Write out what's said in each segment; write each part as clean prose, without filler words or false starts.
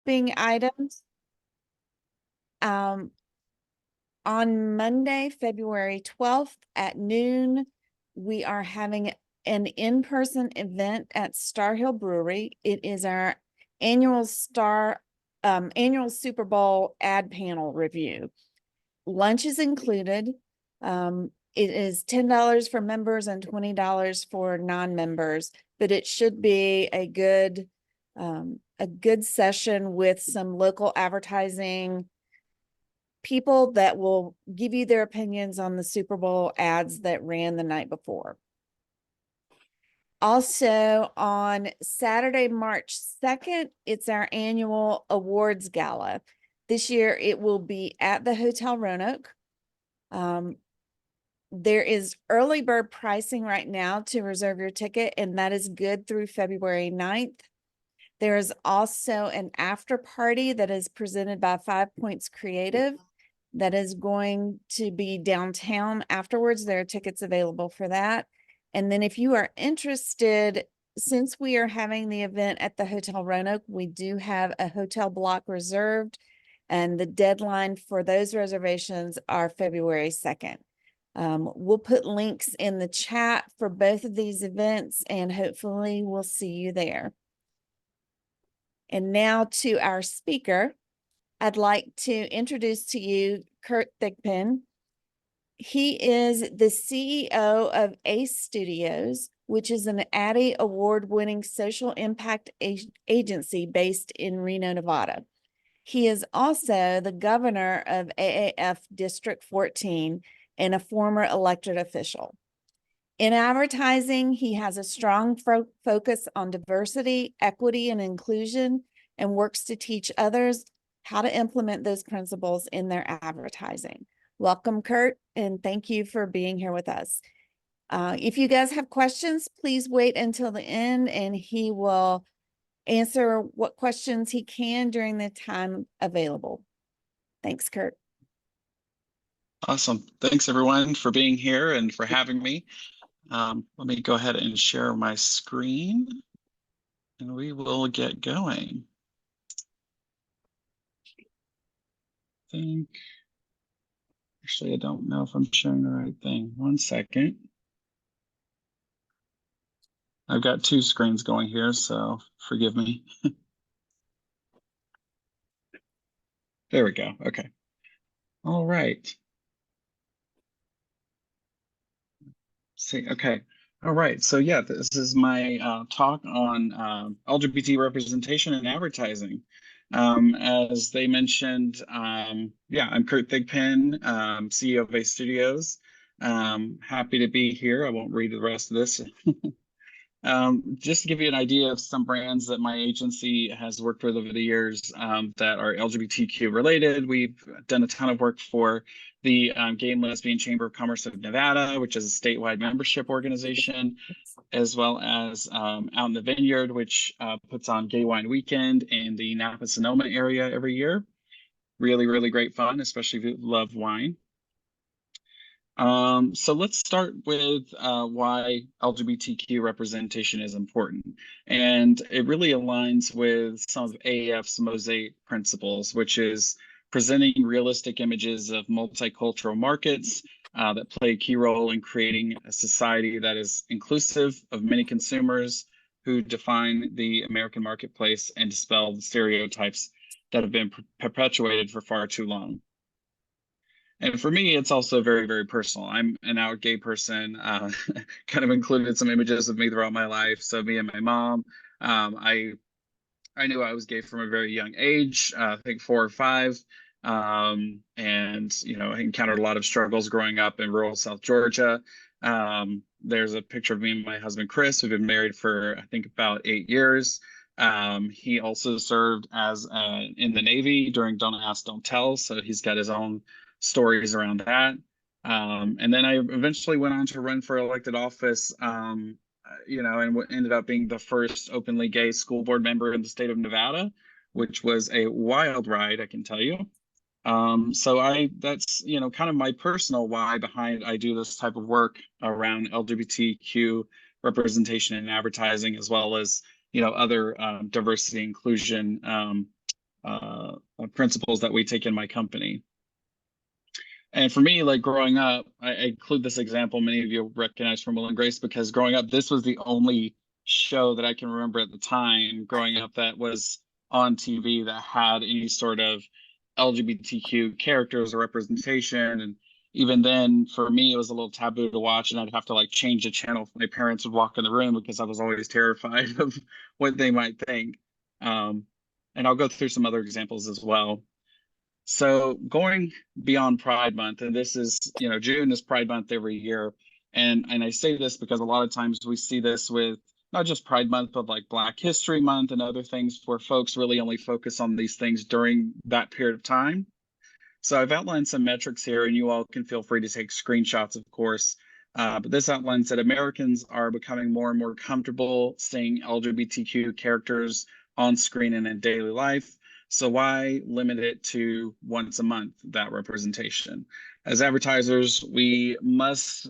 housekeeping items. On Monday, February 12th at noon, we are having an in-person event at Star Hill Brewery. It is our annual Super Bowl ad panel review. Lunch is included. It is $10 for members and $20 for non-members, but it should be a good session with some local advertising people that will give you their opinions on the Super Bowl ads that ran the night before. Also on Saturday, March 2nd, it's our annual awards gala. This year it will be at the Hotel Roanoke. There is early bird pricing right now to reserve your ticket, and that is good through February 9th. There is also an after party that is presented by 5 Points Creative that is going to be downtown afterwards. There are tickets available for that. And then if you are interested, since we are having the event at the Hotel Roanoke, we do have a hotel block reserved, and the deadline for those reservations are February 2nd. We'll put links in the chat for both of these events, and hopefully we'll see you there. And now to our speaker, I'd like to introduce to you Kurt Thigpen. He is the CEO of ACE Studios, which is an ADDY-award winning social impact agency based in Reno, Nevada. He is also the governor of AAF District 14 and a former elected official. In advertising, he has a strong focus on diversity, equity, and inclusion, and works to teach others how to implement those principles in their advertising. Welcome, Kurt, and thank you for being here with us. If you guys have questions, please wait until the end, and he will answer what questions he can during the time available. Thanks, Kurt. Awesome. Thanks, everyone, for being here and for having me. Let me go ahead and share my screen, and we will get going. Actually, I don't know if I'm showing the right thing. 1 second. I've got 2 screens going here, so forgive me. There we go. Okay. All right. See, okay. All right. So yeah, this is my talk on LGBT representation in advertising. As they mentioned, yeah, I'm Kurt Thigpen, CEO of ACE Studios. Happy to be here. I won't read the rest of this. Just to give you an idea of some brands that my agency has worked with over the years that are LGBTQ related. We've done a ton of work for the Gay and Lesbian Chamber of Commerce of Nevada, which is a statewide membership organization, as well as Out in the Vineyard, which puts on Gay Wine Weekend in the Napa-Sonoma area every year. Really, really great fun, especially if you love wine. So let's start with why LGBTQ representation is important. And it really aligns with some of AAF's Mosaic principles, which is presenting realistic images of multicultural markets that play a key role in creating a society that is inclusive of many consumers who define the American marketplace and dispel the stereotypes that have been perpetuated for far too long. And for me, it's also very, very personal. I'm an out gay person, kind of included some images of me throughout my life. So me and my mom, I knew I was gay from a very young age, I think 4 or 5. And, you know, I encountered a lot of struggles growing up in rural South Georgia. There's a picture of me and my husband, Chris. We've been married for, I think, about 8 years. He also served as in the Navy during Don't Ask, Don't Tell. So he's got his own stories around that. And then I eventually went on to run for elected office, you know, and ended up being the first openly gay school board member in the state of Nevada, which was a wild ride, I can tell you. So that's, you know, kind of my personal why behind I do this type of work around LGBTQ representation in advertising, as well as, you know, other diversity inclusion principles that we take in my company. And for me, like growing up, I include this example many of you recognize from Will and Grace, because growing up, this was the only show that I can remember at the time growing up that was on TV that had any sort of LGBTQ characters or representation. And even then, for me, it was a little taboo to watch, and I'd have to like change the channel if my parents would walk in the room, because I was always terrified of what they might think. And I'll go through some other examples as well. So going beyond Pride Month, and this is, June is Pride Month every year. And I say this because a lot of times we see this with not just Pride Month, but like Black History Month and other things where folks really only focus on these things during that period of time. So I've outlined some metrics here, and you all can feel free to take screenshots, of course. But this outlines that Americans are becoming more and more comfortable seeing LGBTQ characters on screen and in daily life. So why limit it to once a month, that representation? As advertisers, we must,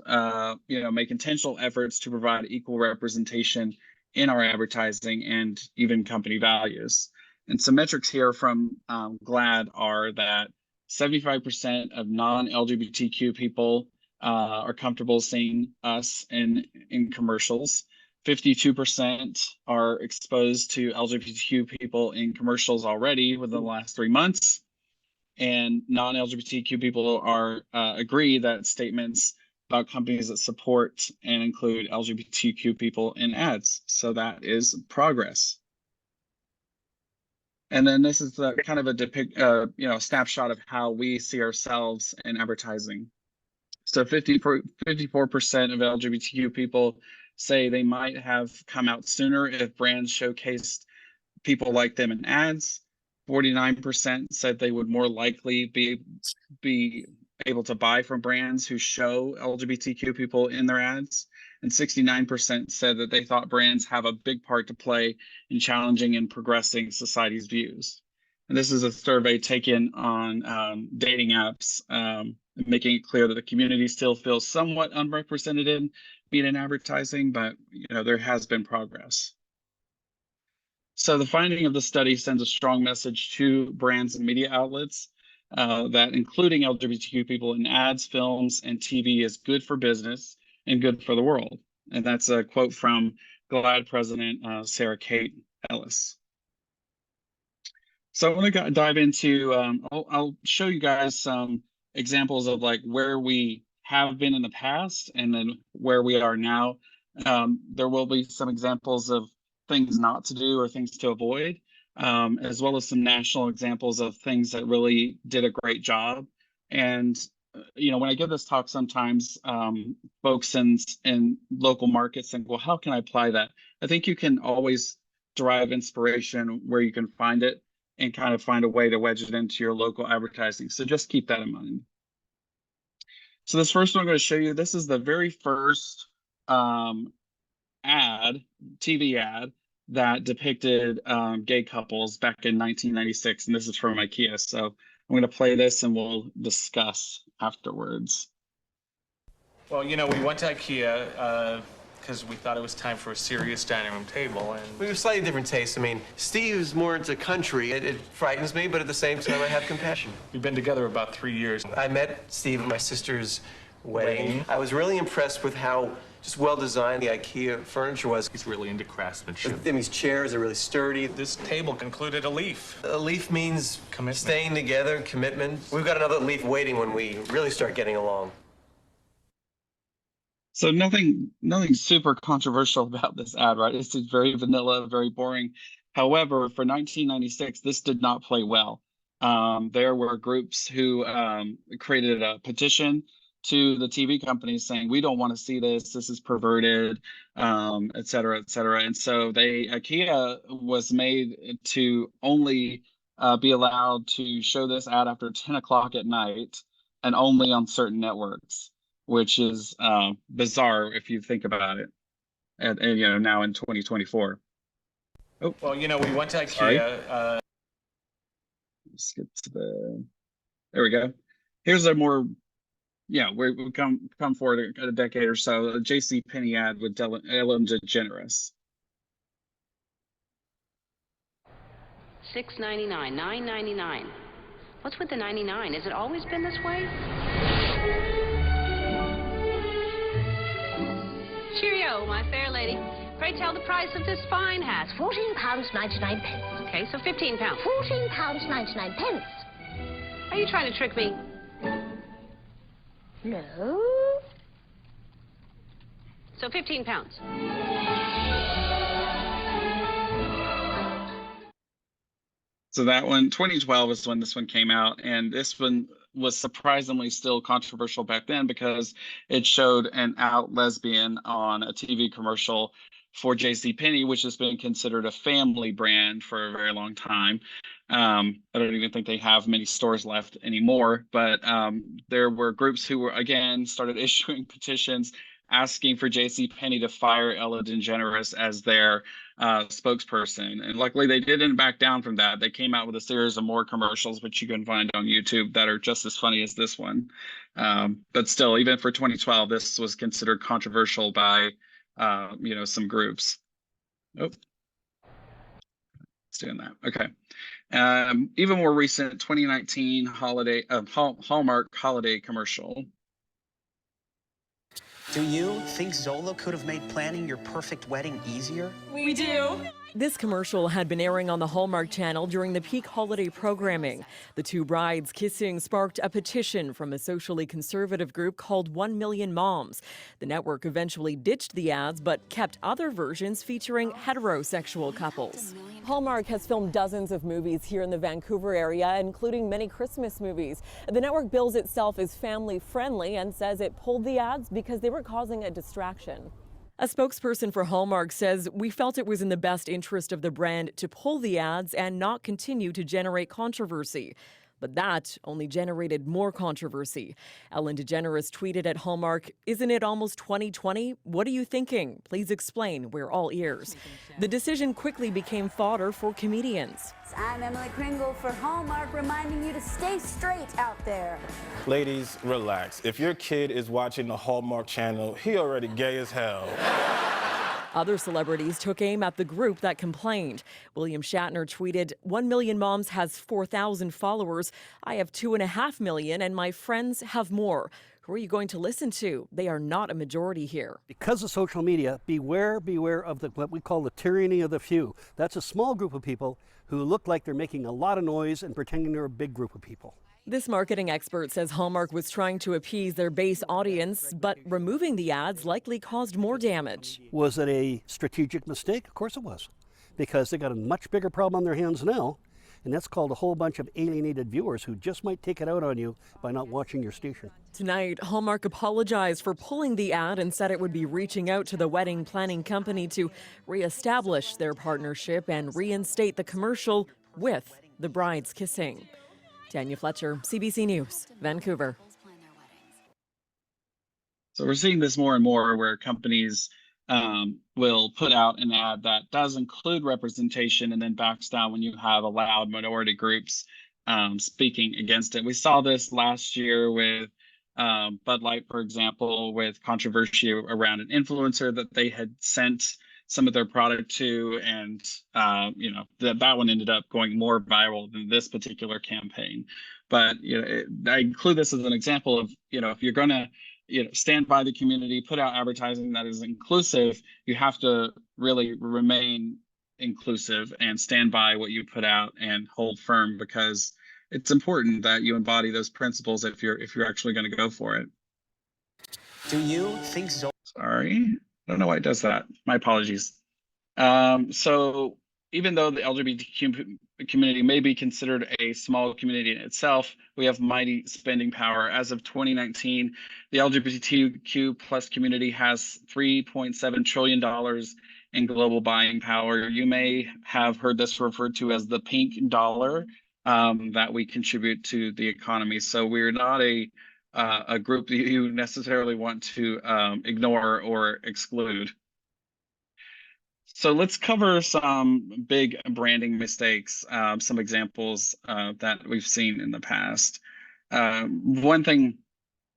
make intentional efforts to provide equal representation in our advertising and even company values. And some metrics here from GLAAD are that 75% of non-LGBTQ people are comfortable seeing us in commercials. 52% are exposed to LGBTQ people in commercials already within the last 3 months. And non-LGBTQ people are agree that statements about companies that support and include LGBTQ people in ads. So that is progress. And then this is the kind of a snapshot of how we see ourselves in advertising. So 54% of LGBTQ people say they might have come out sooner if brands showcased people like them in ads. 49% said they would more likely be able to buy from brands who show LGBTQ people in their ads. And 69% said that they thought brands have a big part to play in challenging and progressing society's views. And this is a survey taken on dating apps, making it clear that the community still feels somewhat unrepresented in media and advertising, but there has been progress. So the finding of the study sends a strong message to brands and media outlets that including LGBTQ people in ads, films, and TV is good for business and good for the world. And that's a quote from GLAAD President Sarah Kate Ellis. So I want to dive into, I'll show you guys some examples of like where we have been in the past and then where we are now. There will be some examples of things not to do or things to avoid, as well as some national examples of things that really did a great job. And, when I give this talk, sometimes folks in local markets think, well, how can I apply that? I think you can always derive inspiration where you can find it and kind of find a way to wedge it into your local advertising. So just keep that in mind. So this first one I'm going to show you, this is the very first TV ad that depicted gay couples back in 1996, and this is from IKEA. So I'm going to play this and we'll discuss afterwards. Well, we went to IKEA because we thought it was time for a serious dining room table, and we have slightly different tastes. I mean, Steve's more into country. It frightens me, but at the same time, I have compassion. We've been together about 3 years. I met Steve at my sister's wedding. I was really impressed with how just well-designed the IKEA furniture was. He's really into craftsmanship. I mean, these chairs are really sturdy. This table included a leaf. A leaf means commitment. Staying together, commitment. We've got another leaf waiting when we really start getting along. So nothing super controversial about this ad, right? It's just very vanilla, very boring. However, for 1996, this did not play well. There were groups who created a petition to the TV companies saying, we don't want to see this, this is perverted, et cetera, et cetera. And so IKEA was made to only be allowed to show this ad after 10 o'clock at night and only on certain networks, which is bizarre if you think about it, and now in 2024. Oh, well, we went to IKEA. Let's get to there we go. Here's a more, we come forward a decade or so, a JCPenney ad with Ellen DeGeneres. $6.99, $9.99. What's with the 99? Has it always been this way? Cheerio, my fair lady. Pray tell the price of this fine hat. £14.99. Okay, so 15 pounds. £14.99. Are you trying to trick me? No. So 15 pounds. So that one, 2012 is when this one came out, and this one was surprisingly still controversial back then because it showed an out lesbian on a TV commercial for JCPenney, which has been considered a family brand for a very long time. I don't even think they have many stores left anymore, but there were groups who were, again, started issuing petitions asking for JCPenney to fire Ellen DeGeneres as their spokesperson. And luckily they didn't back down from that. They came out with a series of more commercials, which you can find on YouTube, that are just as funny as this one. But still, even for 2012, this was considered controversial by some groups. Oh, it's doing that. Okay. Even more recent, 2019 holiday Hallmark holiday commercial. Do you think Zola could have made planning your perfect wedding easier? We do. This commercial had been airing on the Hallmark Channel during the peak holiday programming. The two brides kissing sparked a petition from a socially conservative group called 1 Million Moms. The network eventually ditched the ads but kept other versions featuring heterosexual couples. Hallmark has filmed dozens of movies here in the Vancouver area, including many Christmas movies. The network bills itself as family friendly and says it pulled the ads because they were causing a distraction. A spokesperson for Hallmark says, "We felt it was in the best interest of the brand to pull the ads and not continue to generate controversy." But that only generated more controversy. Ellen DeGeneres tweeted at Hallmark, "Isn't it almost 2020? What are you thinking? Please explain. We're all ears." The decision quickly became fodder for comedians. I'm Emily Kringle for Hallmark, reminding you to stay straight out there. Ladies, relax. If your kid is watching the Hallmark Channel, he already gay as hell. Other celebrities took aim at the group that complained. William Shatner tweeted, 1 Million Moms has 4,000 followers. I have 2.5 million, and my friends have more. Who are you going to listen to? They are not a majority here. Because of social media, beware of what we call the tyranny of the few. That's a small group of people who look like they're making a lot of noise and pretending they're a big group of people. This marketing expert says Hallmark was trying to appease their base audience, but removing the ads likely caused more damage. Was it a strategic mistake? Of course it was, because they got a much bigger problem on their hands now, and that's called a whole bunch of alienated viewers who just might take it out on you by not watching your station. Tonight, Hallmark apologized for pulling the ad and said it would be reaching out to the wedding planning company to reestablish their partnership and reinstate the commercial with the brides kissing. Tanya Fletcher, CBC News, Vancouver. So we're seeing this more and more where companies will put out an ad that does include representation and then backs down when you have allowed minority groups speaking against it. We saw this last year with Bud Light, for example, with controversy around an influencer that they had sent some of their product to, and that one ended up going more viral than this particular campaign. But I include this as an example of if you're going to stand by the community, put out advertising that is inclusive, you have to really remain inclusive and stand by what you put out and hold firm, because it's important that you embody those principles if you're actually going to go for it. Do you think so? Sorry. I don't know why it does that. My apologies. So even though the LGBTQ community may be considered a small community in itself, we have mighty spending power. As of 2019, the LGBTQ plus community has $3.7 trillion in global buying power. You may have heard this referred to as the pink dollar that we contribute to the economy. So we're not a group that you necessarily want to ignore or exclude. So let's cover some big branding mistakes, some examples that we've seen in the past. One thing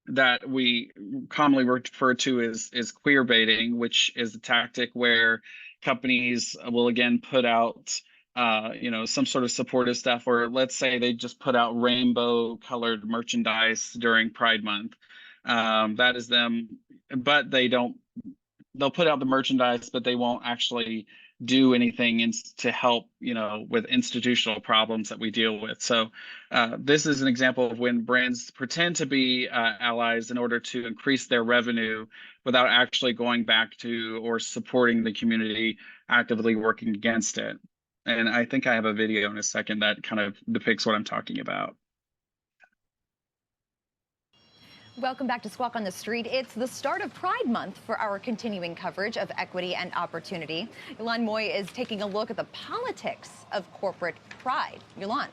that we commonly refer to is queer baiting, which is a tactic where companies will again put out some sort of supportive stuff, or let's say they just put out rainbow colored merchandise during Pride Month. That is them, but they'll put out the merchandise, but they won't actually do anything to help, with institutional problems that we deal with. So this is an example of when brands pretend to be allies in order to increase their revenue without actually going back to or supporting the community, actively working against it. And I think I have a video in a second that kind of depicts what I'm talking about. Welcome back to Squawk on the Street. It's the start of Pride Month for our continuing coverage of equity and opportunity. Yolande Moy is taking a look at the politics of corporate pride. Yolande.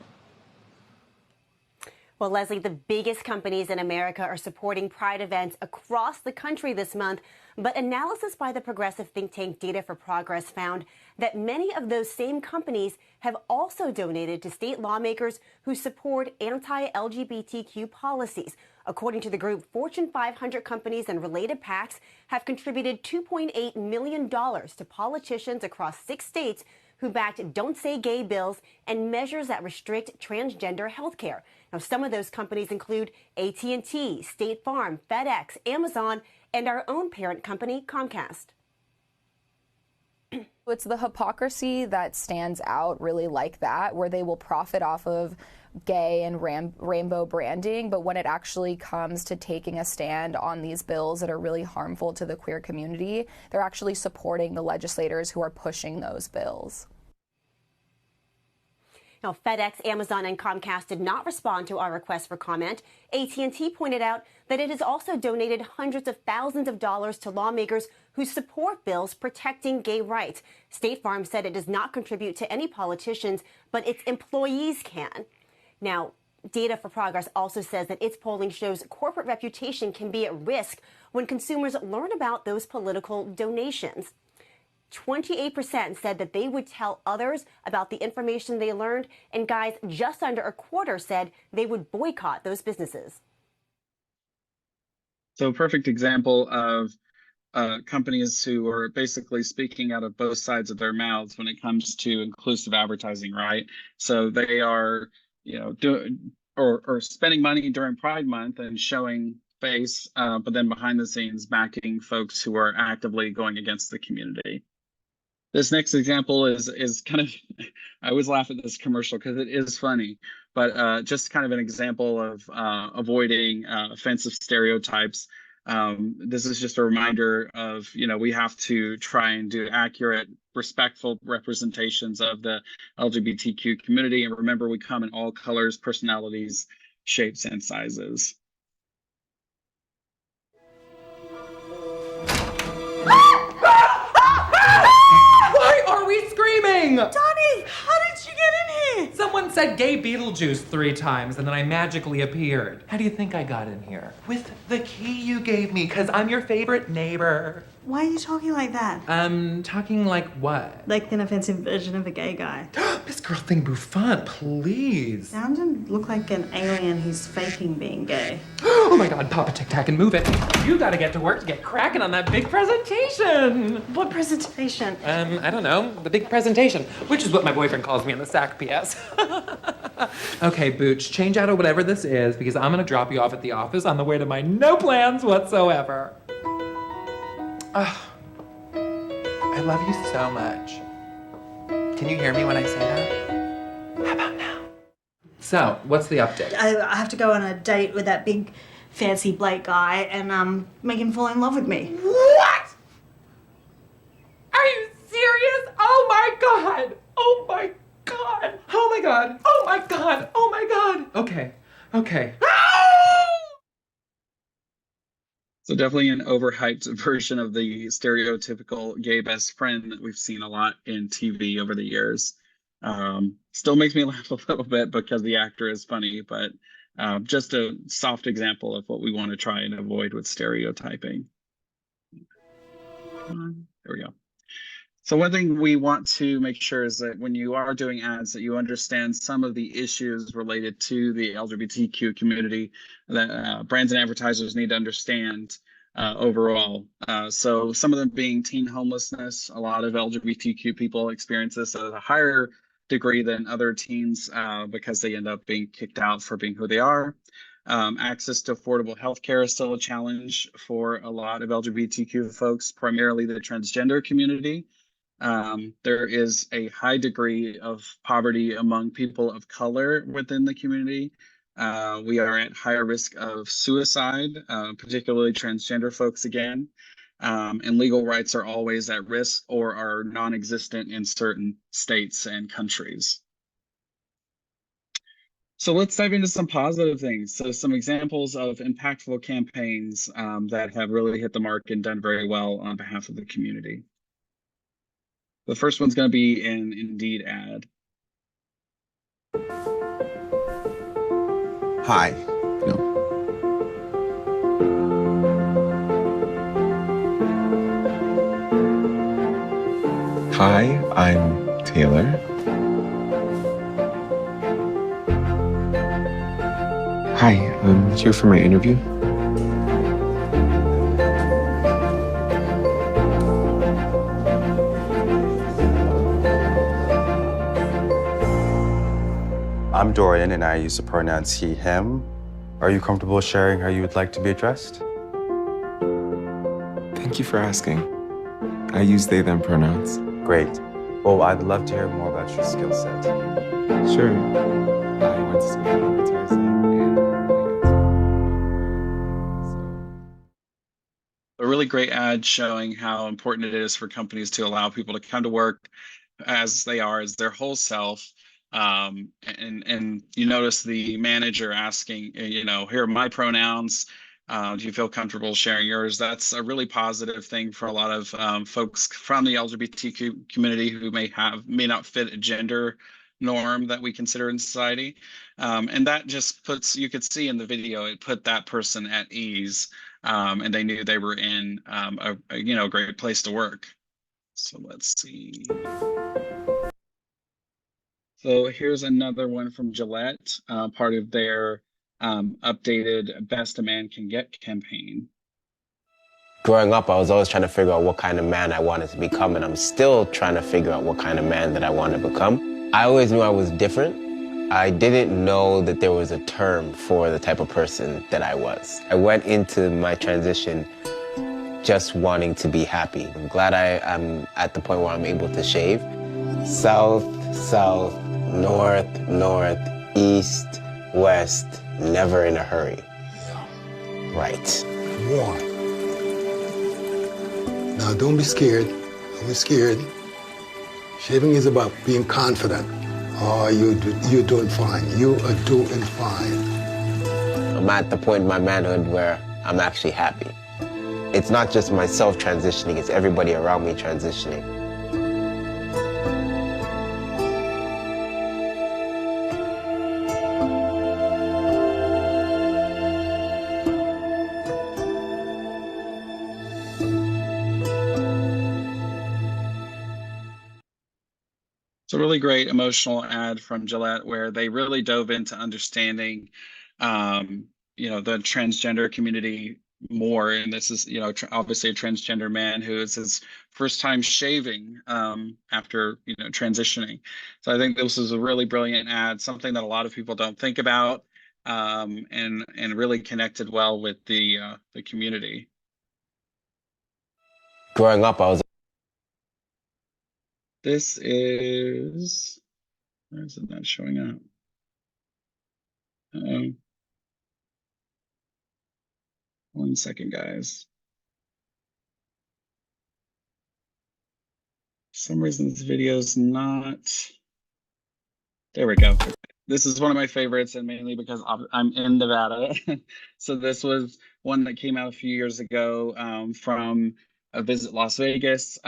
Well, Leslie, the biggest companies in America are supporting Pride events across the country this month. But analysis by the progressive think tank Data for Progress found that many of those same companies have also donated to state lawmakers who support anti-LGBTQ policies. According to the group, Fortune 500 companies and related PACs have contributed $2.8 million to politicians across 6 states who backed Don't Say Gay bills and measures that restrict transgender health care. Now, some of those companies include AT&T, State Farm, FedEx, Amazon, and our own parent company, Comcast. It's the hypocrisy that stands out really like that, where they will profit off of gay and rainbow branding, but when it actually comes to taking a stand on these bills that are really harmful to the queer community, they're actually supporting the legislators who are pushing those bills. Now, FedEx, Amazon, and Comcast did not respond to our request for comment. AT&T pointed out that it has also donated hundreds of thousands of dollars to lawmakers who support bills protecting gay rights. State Farm said it does not contribute to any politicians, but its employees can. Now, Data for Progress also says that its polling shows corporate reputation can be at risk when consumers learn about those political donations. 28% said that they would tell others about the information they learned, and guys, just under a quarter said they would boycott those businesses. So a perfect example of companies who are basically speaking out of both sides of their mouths when it comes to inclusive advertising, right? So they are, doing or spending money during Pride Month and showing face, but then behind the scenes backing folks who are actively going against the community. This next example is kind of, I always laugh at this commercial because it is funny, but just kind of an example of avoiding offensive stereotypes. This is just a reminder of, we have to try and do accurate, respectful representations of the LGBTQ community. And remember, we come in all colors, personalities, shapes, and sizes. Why are we screaming? Donnie, how did you get in here? Someone said gay Beetlejuice 3 times and then I magically appeared. How do you think I got in here? With the key you gave me, because I'm your favorite neighbor. Why are you talking like that? Talking like what? Like an offensive version of a gay guy. Miss Girl Thing Bouffant, please. Sounded look like an alien who's faking being gay. Oh my god, pop a tic-tac and move it. You gotta get to work to get cracking on that big presentation. What presentation? I don't know, the big presentation, which is what my boyfriend calls me in the SAC PS. Okay, Booch, change out of whatever this is because I'm gonna drop you off at the office on the way to my no plans whatsoever. I love you so much. Can you hear me when I say that? How about now? So, what's the update? I have to go on a date with that big fancy Blake guy and make him fall in love with me. What? Are you serious? Oh my god! Oh my god! Oh my god! Oh my god! Oh my god! Okay. So definitely an overhyped version of the stereotypical gay best friend that we've seen a lot in TV over the years. Still makes me laugh a little bit because the actor is funny, but just a soft example of what we want to try and avoid with stereotyping. There we go. So one thing we want to make sure is that when you are doing ads that you understand some of the issues related to the LGBTQ community that brands and advertisers need to understand overall. So some of them being teen homelessness. A lot of LGBTQ people experience this at a higher degree than other teens because they end up being kicked out for being who they are. Access to affordable healthcare is still a challenge for a lot of LGBTQ folks, primarily the transgender community. There is a high degree of poverty among people of color within the community. We are at higher risk of suicide, particularly transgender folks again. And legal rights are always at risk or are non-existent in certain states and countries. So let's dive into some positive things. So some examples of impactful campaigns that have really hit the mark and done very well on behalf of the community. The first one's going to be an Indeed ad. Hi. Hi, I'm Taylor. Hi, I'm here for my interview. I'm Dorian, and I use the pronouns he, him. Are you comfortable sharing how you would like to be addressed? Thank you for asking. I use they, them pronouns. Great. Well, I'd love to hear more about your skill set. Sure. I went to school for advertising and a really great ad showing how important it is for companies to allow people to come to work as they are, as their whole self. And you notice the manager asking, you know, here are my pronouns. Do you feel comfortable sharing yours? That's a really positive thing for a lot of folks from the LGBTQ community who may not fit a gender norm that we consider in society. And that just puts, you could see in the video, it put that person at ease, and they knew they were in a great place to work. So let's see. So here's another one from Gillette, part of their updated Best a Man Can Get campaign. Growing up, I was always trying to figure out what kind of man I wanted to become, and I'm still trying to figure out what kind of man that I want to become. I always knew I was different. I didn't know that there was a term for the type of person that I was. I went into my transition just wanting to be happy. I'm glad I'm at the point where I'm able to shave. South, south, north, north, east, west, never in a hurry. Right. One. Now don't be scared. Don't be scared. Shaving is about being confident. Oh, you're doing fine. You are doing fine. I'm at the point in my manhood where I'm actually happy. It's not just myself transitioning, it's everybody around me transitioning. It's a really great emotional ad from Gillette where they really dove into understanding, the transgender community more. And this is, obviously a transgender man who is his first time shaving after, transitioning. So I think this is a really brilliant ad, something that a lot of people don't think about, and really connected well with the community. Growing up, I was. This is, where is it not showing up? One second, guys. For some reason this video is not, there we go. This is one of my favorites, and mainly because I'm in Nevada. So this was one that came out a few years ago from a Visit Las Vegas,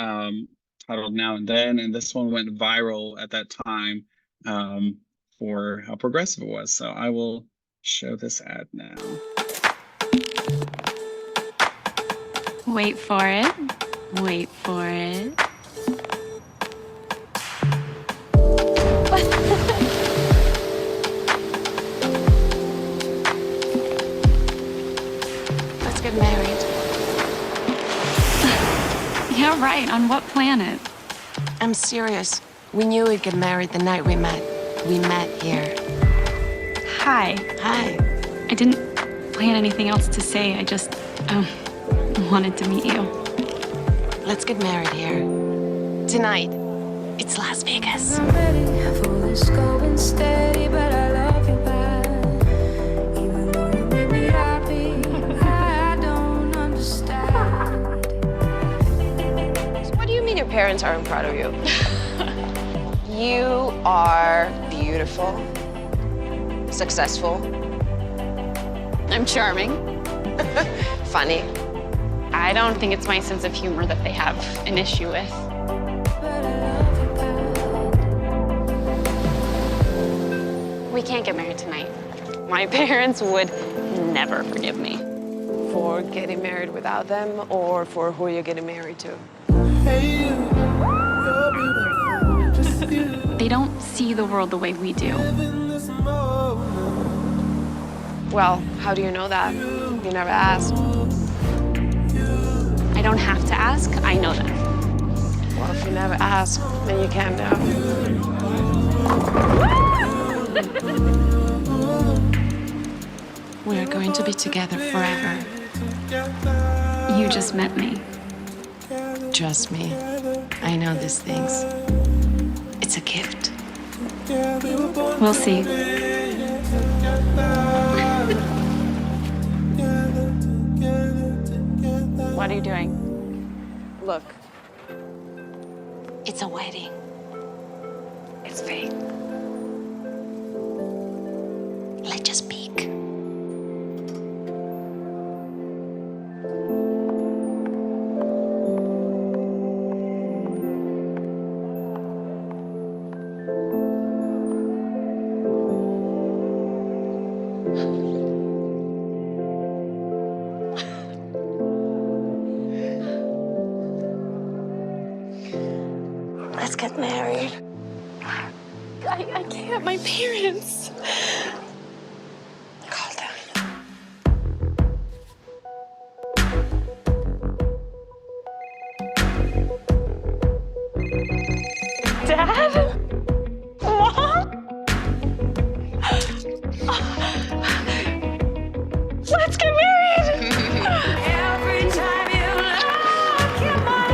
titled Now and Then, and this one went viral at that time for how progressive it was. So I will show this ad now. Wait for it. Wait for it. Let's get married. Yeah, right. On what planet? I'm serious. We knew we'd get married the night we met. We met here. Hi. Hi. I didn't plan anything else to say. I just wanted to meet you. Let's get married here. Tonight. It's Las Vegas. I'm ready for this going steady, but I love you bad. Even though you make me happy, I don't understand. So what do you mean your parents aren't proud of you? You are beautiful, successful. I'm charming. Funny. I don't think it's my sense of humor that they have an issue with. We can't get married tonight. My parents would never forgive me. For getting married without them or for who you're getting married to? They don't see the world the way we do. Well, how do you know that? You never asked. I don't have to ask, I know that. Well, if you never ask, then you can't know. We're going to be together forever. You just met me. Trust me, I know these things. It's a gift. We'll see. What are you doing? Look. It's a wedding. It's fake. Let's just peek. Let's get married. I can't, my parents. Calm down. Dad? Mom? Let's get married! Every time you look in my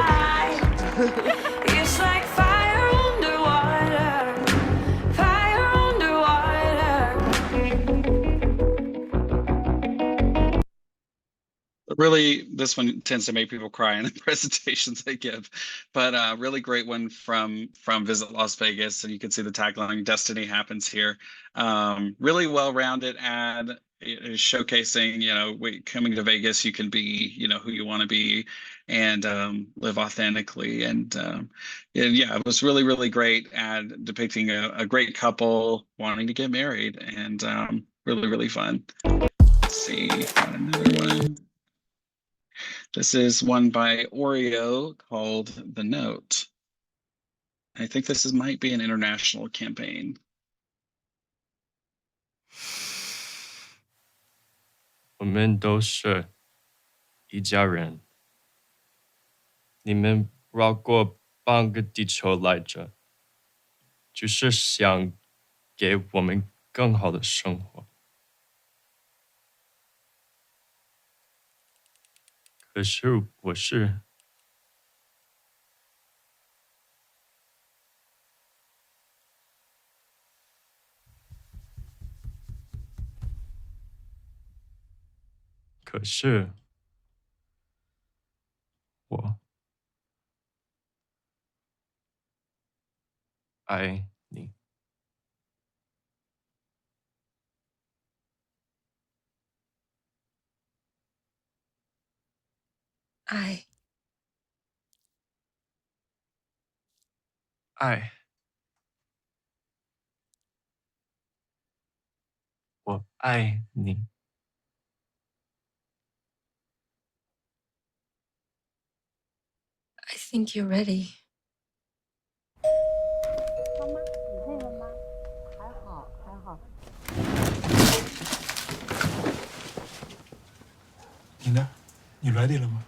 eyes, it's like fire underwater, fire underwater. Really, this one tends to make people cry in the presentations they give, but really great one from Visit Las Vegas, and you can see the tagline "Destiny happens here." Really well-rounded ad, showcasing, coming to Vegas, you can be, who you want to be, and live authentically. And yeah, it was really, really great ad depicting a great couple wanting to get married, and really, really fun. Let's see, got another one. This is one by Oreo called The Note. I think this might be an international campaign. 我们都是一家人。你们绕过半个地球来着，就是想给我们更好的生活。可是我是。可是，我爱你。爱。爱。我爱你。I think you're ready. 妈妈，你累了吗？还好，还好。你呢？你 ready 了吗？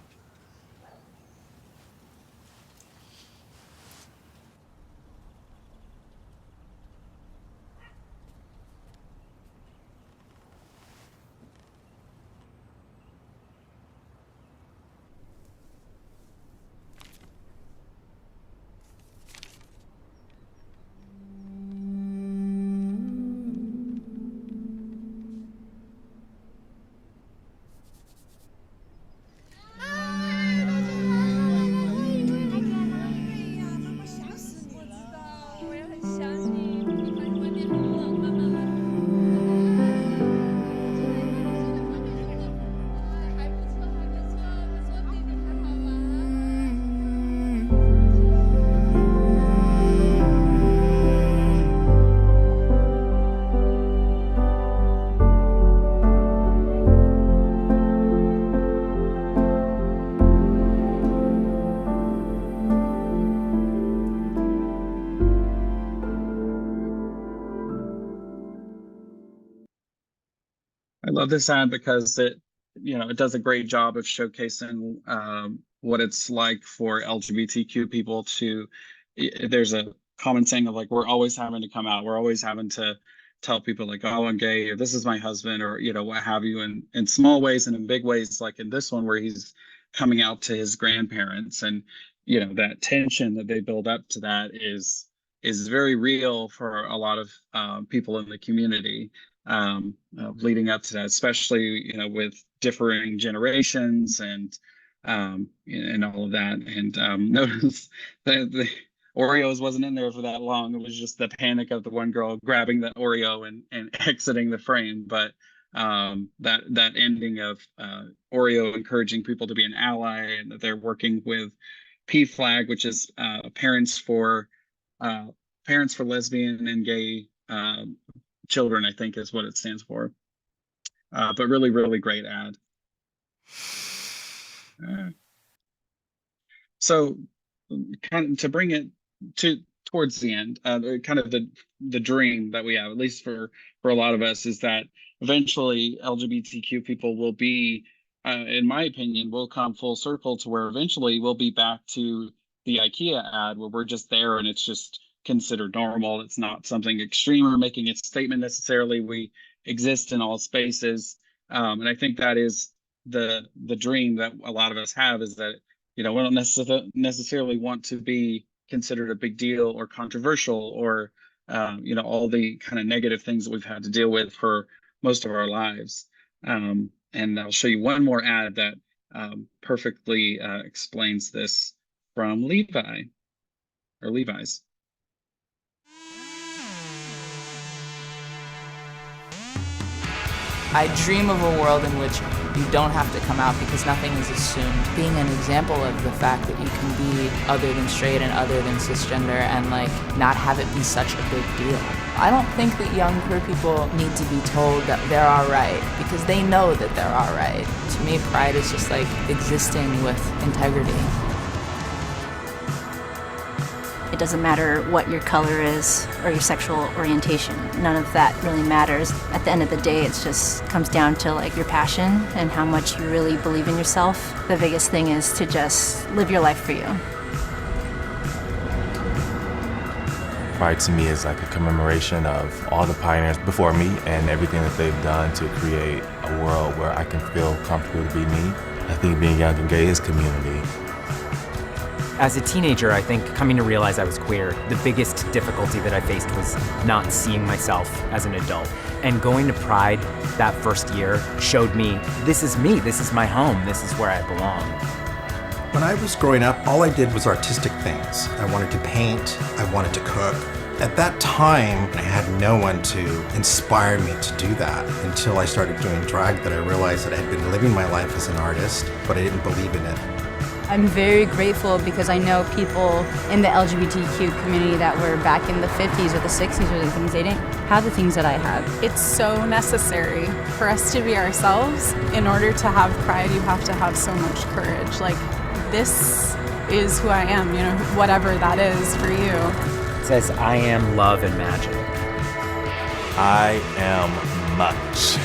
I love this ad because it does a great job of showcasing what it's like for LGBTQ people there's a common saying of like, we're always having to come out. We're always having to tell people like, oh, I'm gay, or this is my husband, or, what have you, in small ways and in big ways, like in this one where he's coming out to his grandparents, and, that tension that they build up to that is very real for a lot of people in the community, leading up to that, especially, with differing generations and all of that. And notice that the Oreos wasn't in there for that long. It was just the panic of the one girl grabbing the Oreo and exiting the frame. But that ending of Oreo encouraging people to be an ally, and that they're working with PFLAG, which is parents for lesbian and gay children, I think is what it stands for. But really, really great ad. So kind of to bring it towards the end, kind of the dream that we have, at least for a lot of us, is that eventually LGBTQ people will be, in my opinion, will come full circle to where eventually we'll be back to the IKEA ad where we're just there and it's just considered normal. It's not something extreme or making a statement necessarily. We exist in all spaces. And I think that is the dream that a lot of us have, is that, we don't necessarily want to be considered a big deal or controversial or, all the kind of negative things that we've had to deal with for most of our lives. And I'll show you one more ad that perfectly explains this from Levi's. I dream of a world in which you don't have to come out because nothing is assumed. Being an example of the fact that you can be other than straight and other than cisgender and not have it be such a big deal. I don't think that young queer people need to be told that they're all right because they know that they're all right. To me, pride is just existing with integrity. It doesn't matter what your color is or your sexual orientation. None of that really matters. At the end of the day, it just comes down to your passion and how much you really believe in yourself. The biggest thing is to just live your life for you. Pride to me is like a commemoration of all the pioneers before me and everything that they've done to create a world where I can feel comfortable to be me. I think being young and gay is community. As a teenager, I think coming to realize I was queer, the biggest difficulty that I faced was not seeing myself as an adult. And going to Pride that first year showed me, this is me, this is my home, this is where I belong. When I was growing up, all I did was artistic things. I wanted to paint, I wanted to cook. At that time, I had no one to inspire me to do that until I started doing drag, that I realized that I had been living my life as an artist, but I didn't believe in it. I'm very grateful because I know people in the LGBTQ community that were back in the 50s or the 60s or the things, they didn't have the things that I have. It's so necessary for us to be ourselves. In order to have pride, you have to have so much courage. This is who I am, whatever that is for you. It says, I am love and magic. I am much.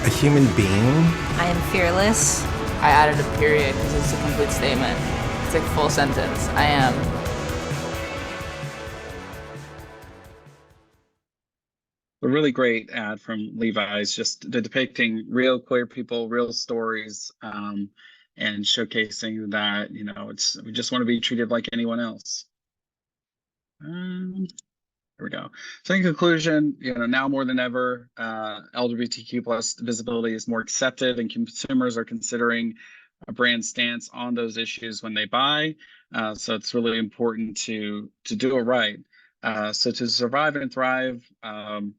A human being. I am fearless. I added a period because it's a complete statement. It's a full sentence. I am. A really great ad from Levi's, just depicting real queer people, real stories, and showcasing that, we just want to be treated like anyone else. Here we go. So in conclusion, now more than ever, LGBTQ plus visibility is more accepted, and consumers are considering a brand stance on those issues when they buy. So it's really important to do it right. So to survive and thrive, in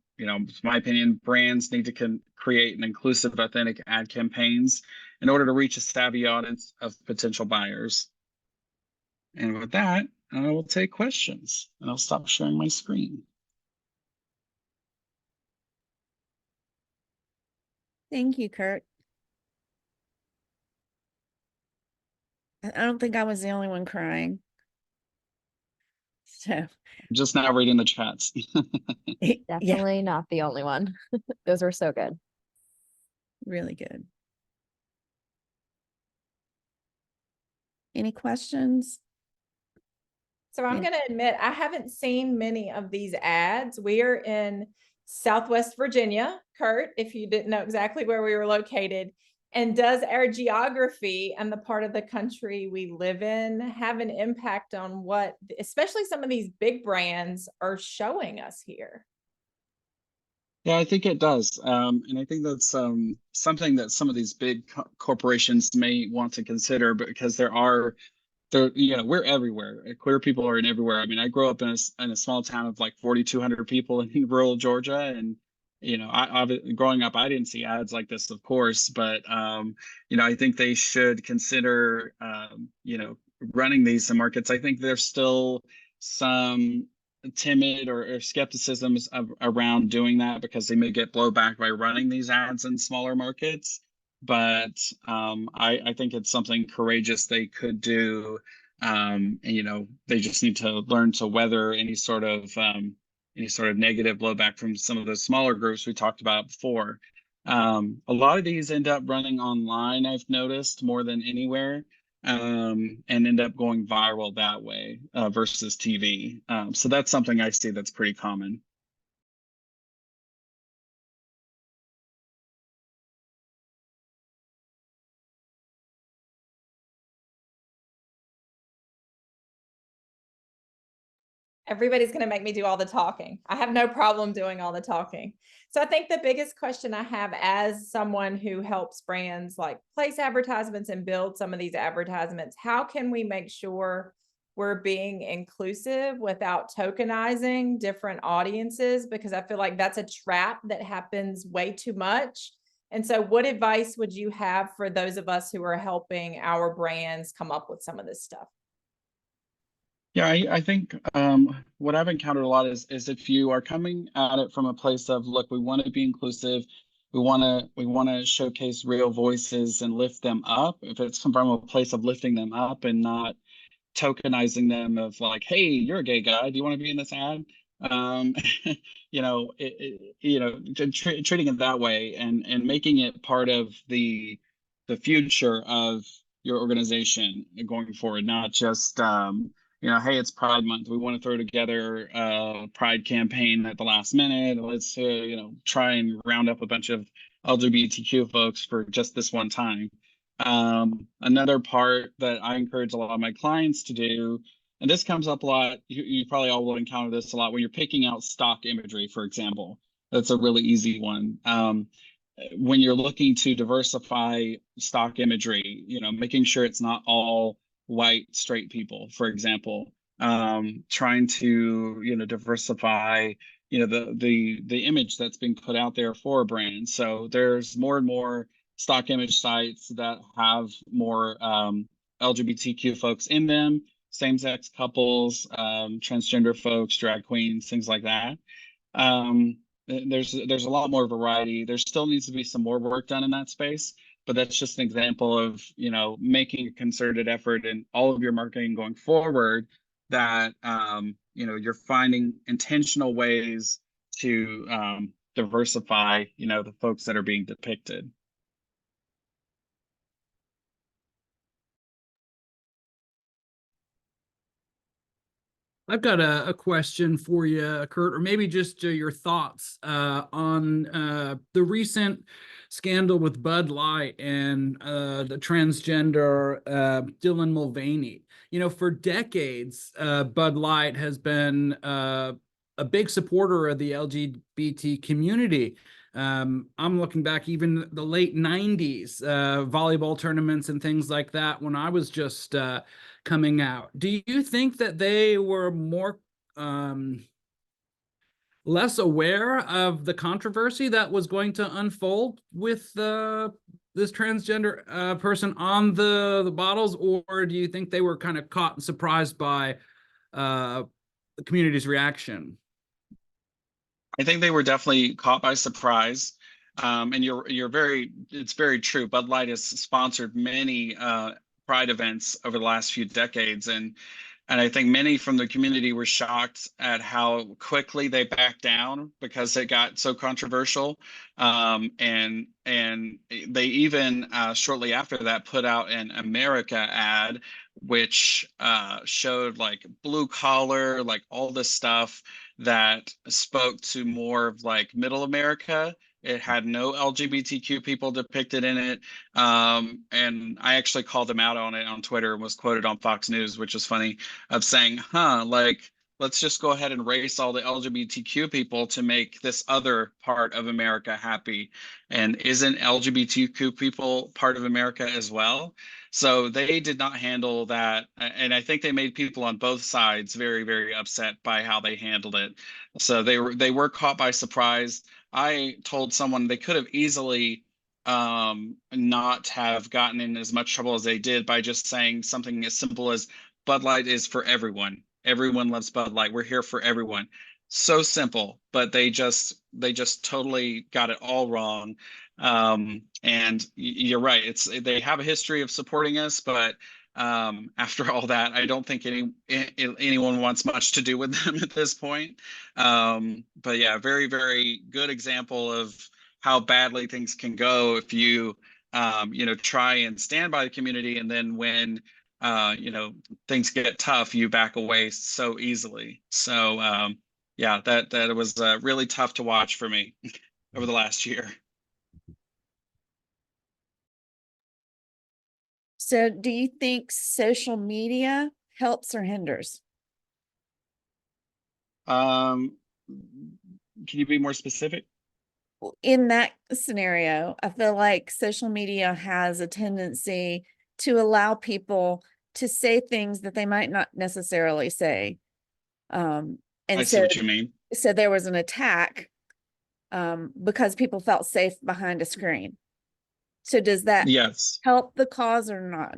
my opinion, brands need to create an inclusive, authentic ad campaigns in order to reach a savvy audience of potential buyers. And with that, I will take questions, and I'll stop sharing my screen. Thank you, Kurt. I don't think I was the only one crying. So I'm just now reading the chats. Definitely not the only one. Those were so good. Really good. Any questions? So I'm Yeah. going to admit I haven't seen many of these ads. We are in Southwest Virginia, Kurt, if you didn't know exactly where we were located. And does our geography and the part of the country we live in have an impact on what, especially some of these big brands, are showing us here? Yeah, I think it does. And I think that's something that some of these big corporations may want to consider, because we're everywhere. Queer people are in everywhere. I mean, I grew up in a small town of like 4,200 people in rural Georgia, and growing up, I didn't see ads like this, of course, but I think they should consider running these in markets. I think there's still some timid or skepticism around doing that, because they may get blowback by running these ads in smaller markets. But I think it's something courageous they could do. They just need to learn to weather any sort of negative blowback from some of the smaller groups we talked about before. A lot of these end up running online, I've noticed, more than anywhere, and end up going viral that way versus TV. So that's something I see that's pretty common. Everybody's going to make me do all the talking. I have no problem doing all the talking. So I think the biggest question I have as someone who helps brands like place advertisements and build some of these advertisements, how can we make sure we're being inclusive without tokenizing different audiences? Because I feel like that's a trap that happens way too much. And so what advice would you have for those of us who are helping our brands come up with some of this stuff? Yeah, I think what I've encountered a lot is if you are coming at it from a place of, look, we want to be inclusive, we want to showcase real voices and lift them up. If it's from a place of lifting them up and not tokenizing them of like, hey, you're a gay guy, do you want to be in this ad? Treating it that way and making it part of the future of your organization going forward, not just hey, it's Pride Month, we want to throw together a Pride campaign at the last minute. Let's try and round up a bunch of LGBTQ folks for just this one time. Another part that I encourage a lot of my clients to do, and this comes up a lot, you probably all will encounter this a lot when you're picking out stock imagery, for example. That's a really easy one. When you're looking to diversify stock imagery, making sure it's not all white straight people, for example, trying to diversify the image that's being put out there for a brand. So there's more and more stock image sites that have more LGBTQ folks in them, same-sex couples, transgender folks, drag queens, things like that. There's a lot more variety. There still needs to be some more work done in that space, but that's just an example of making a concerted effort in all of your marketing going forward, that you're finding intentional ways to diversify the folks that are being depicted. I've got a question for you, Kurt, or maybe just your thoughts on the recent scandal with Bud Light and the transgender Dylan Mulvaney. For decades, Bud Light has been a big supporter of the LGBT community. I'm looking back even the late 90s, volleyball tournaments and things like that when I was just coming out. Do you think that they were more less aware of the controversy that was going to unfold with this transgender person on the bottles, or do you think they were kind of caught and surprised by the community's reaction? I think they were definitely caught by surprise. And it's very true. Bud Light has sponsored many Pride events over the last few decades, and And I think many from the community were shocked at how quickly they backed down because it got so controversial. And they even shortly after that put out an America ad, which showed like blue collar, like all this stuff that spoke to more of like middle America. It had no LGBTQ people depicted in it. And I actually called them out on it on Twitter and was quoted on Fox News, which was funny, of saying, like, let's just go ahead and erase all the LGBTQ people to make this other part of America happy. And isn't LGBTQ people part of America as well? So they did not handle that. And I think they made people on both sides very, very upset by how they handled it. So they were caught by surprise. I told someone they could have easily not have gotten in as much trouble as they did by just saying something as simple as Bud Light is for everyone. Everyone loves Bud Light. We're here for everyone. So simple, but they just totally got it all wrong. And you're right. They have a history of supporting us, but after all that, I don't think anyone wants much to do with them at this point. But yeah, very, very good example of how badly things can go if you try and stand by the community, and then when things get tough, you back away so easily. So yeah, that was really tough to watch for me over the last year. So do you think social media helps or hinders? Can you be more specific? In that scenario, I feel like social media has a tendency to allow people to say things that they might not necessarily say. And I see what you mean. So there was an attack because people felt safe behind a screen. So does that help the cause or not?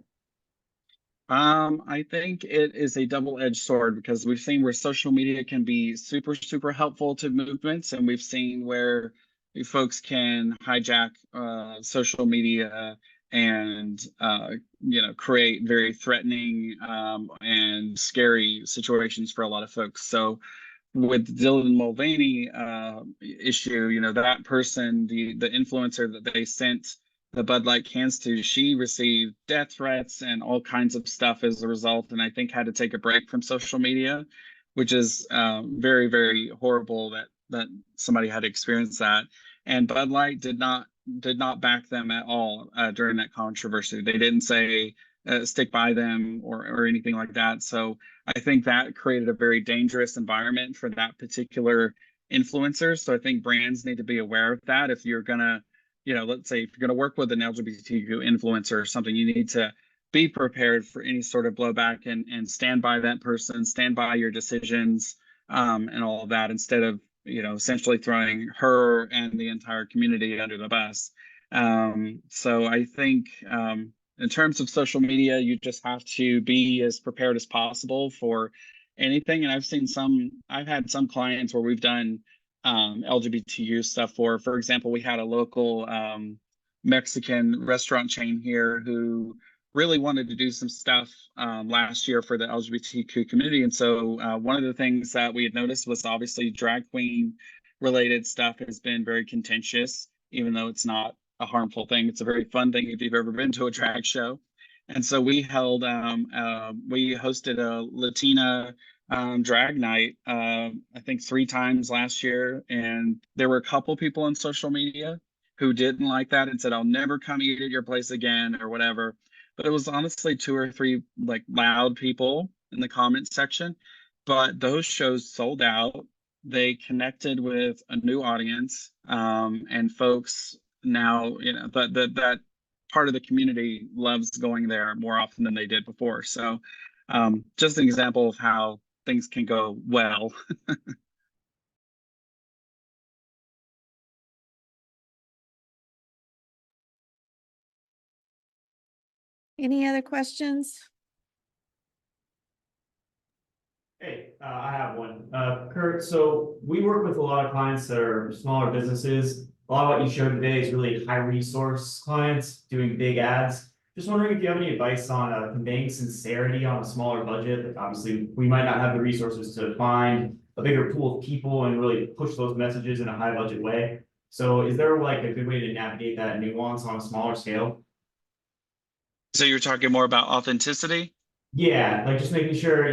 I think it is a double-edged sword, because we've seen where social media can be super, super helpful to movements, and we've seen where folks can hijack social media and create very threatening and scary situations for a lot of folks. So with Dylan Mulvaney issue, that person, the influencer that they sent the Bud Light cans to, she received death threats and all kinds of stuff as a result, and I think had to take a break from social media, which is very, very horrible that somebody had to experience that. And Bud Light did not back them at all during that controversy. They didn't say stick by them or anything like that. So I think that created a very dangerous environment for that particular influencer. So I think brands need to be aware of that. If you're gonna, let's say if you're gonna work with an LGBTQ influencer or something, you need to be prepared for any sort of blowback and stand by that person, stand by your decisions, and all of that, instead of essentially throwing her and the entire community under the bus. So I think in terms of social media, you just have to be as prepared as possible for anything. And I've had some clients where we've done LGBTQ stuff for example, we had a local Mexican restaurant chain here who really wanted to do some stuff last year for the LGBTQ community. And so one of the things that we had noticed was obviously drag queen related stuff has been very contentious, even though it's not a harmful thing. It's a very fun thing if you've ever been to a drag show. And so we hosted a Latina drag night, I think 3 times last year. And there were a couple people on social media who didn't like that and said, I'll never come eat at your place again or whatever. But it was honestly 2 or 3 like loud people in the comment section. But those shows sold out. They connected with a new audience, and folks now, that part of the community loves going there more often than they did before. So just an example of how things can go well. Any other questions? Hey, I have one. Kurt, so we work with a lot of clients that are smaller businesses. A lot of what you showed today is really high resource clients doing big ads. Just wondering if you have any advice on conveying sincerity on a smaller budget. Like obviously, we might not have the resources to find a bigger pool of people and really push those messages in a high budget way. So is there like a good way to navigate that nuance on a smaller scale? So you're talking more about authenticity? Yeah, like just making sure,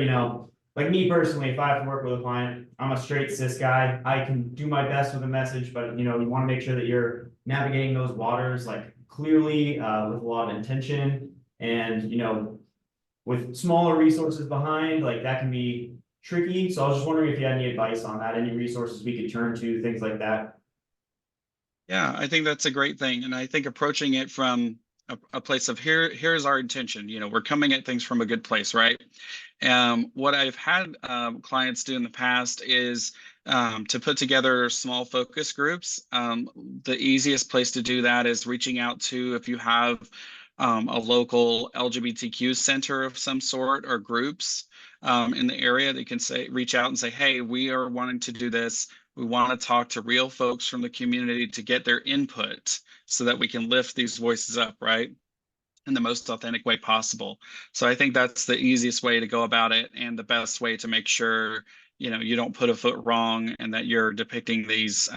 like me personally, if I have to work with a client, I'm a straight cis guy. I can do my best with a message, but you want to make sure that you're navigating those waters like clearly, with a lot of intention, and with smaller resources behind, like that can be tricky. So I was just wondering if you had any advice on that, any resources we could turn to, things like that. Yeah, I think that's a great thing. And I think approaching it from a place of here's our intention. We're coming at things from a good place, right? What I've had clients do in the past is to put together small focus groups. The easiest place to do that is reaching out to, if you have a local LGBTQ center of some sort or groups in the area, they can reach out and say, hey, we are wanting to do this. We want to talk to real folks from the community to get their input so that we can lift these voices up, right? In the most authentic way possible. So I think that's the easiest way to go about it, and the best way to make sure, you don't put a foot wrong and that you're depicting these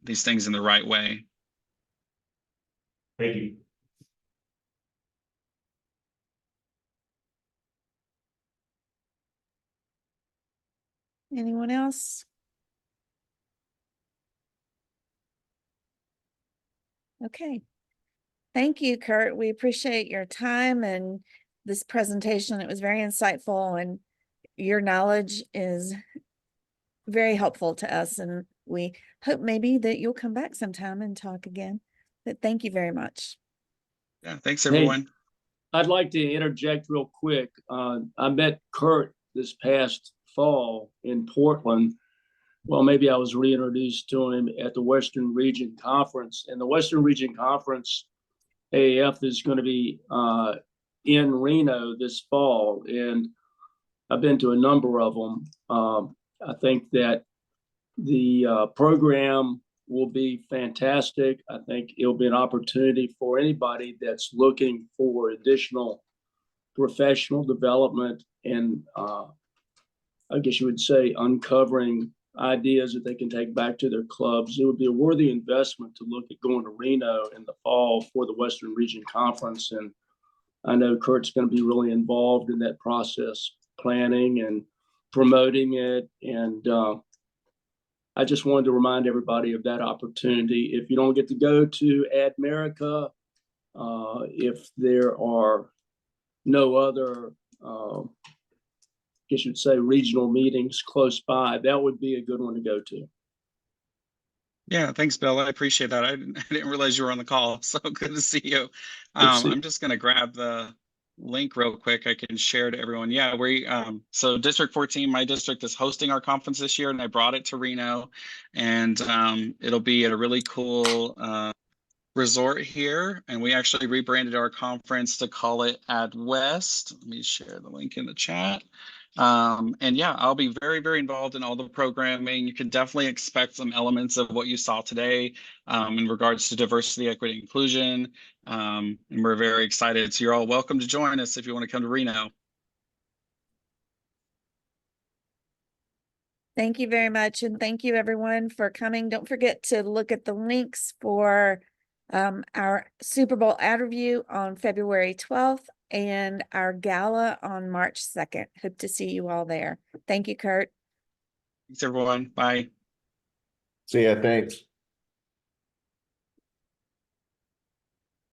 things in the right way. Thank you. Anyone else? Okay. Thank you, Kurt. We appreciate your time and this presentation. It was very insightful, and your knowledge is very helpful to us. And we hope maybe that you'll come back sometime and talk again. But thank you very much. Yeah, thanks everyone. Hey, I'd like to interject real quick. I met Kurt this past fall in Portland. Well, maybe I was reintroduced to him at the Western Region Conference. And the Western Region Conference, AAF, is going to be in Reno this fall. And I've been to a number of them. I think that the program will be fantastic. I think it'll be an opportunity for anybody that's looking for additional professional development and I guess you would say uncovering ideas that they can take back to their clubs. It would be a worthy investment to look at going to Reno in the fall for the Western Region Conference. And I know Kurt's going to be really involved in that process, planning and promoting it. And I just wanted to remind everybody of that opportunity. If you don't get to go to ADDY-America, if there are no other I guess you'd say regional meetings close by, that would be a good one to go to. Yeah, thanks, Bill. I appreciate that. I didn't realize you were on the call. So good to see you. I'm just going to grab the link real quick. I can share to everyone. Yeah, so District 14, my district, is hosting our conference this year, and I brought it to Reno, and it'll be at a really cool resort here. And we actually rebranded our conference to call it ADD West. Let me share the link in the chat. And yeah, I'll be very, very involved in all the programming. You can definitely expect some elements of what you saw today in regards to diversity, equity, inclusion. And we're very excited. So you're all welcome to join us if you want to come to Reno. Thank you very much. And thank you everyone for coming. Don't forget to look at the links for our Super Bowl ad review on February 12th. And our gala on March 2nd. Hope to see you all there. Thank you, Kurt. Thanks, everyone. Bye. See ya. Thanks.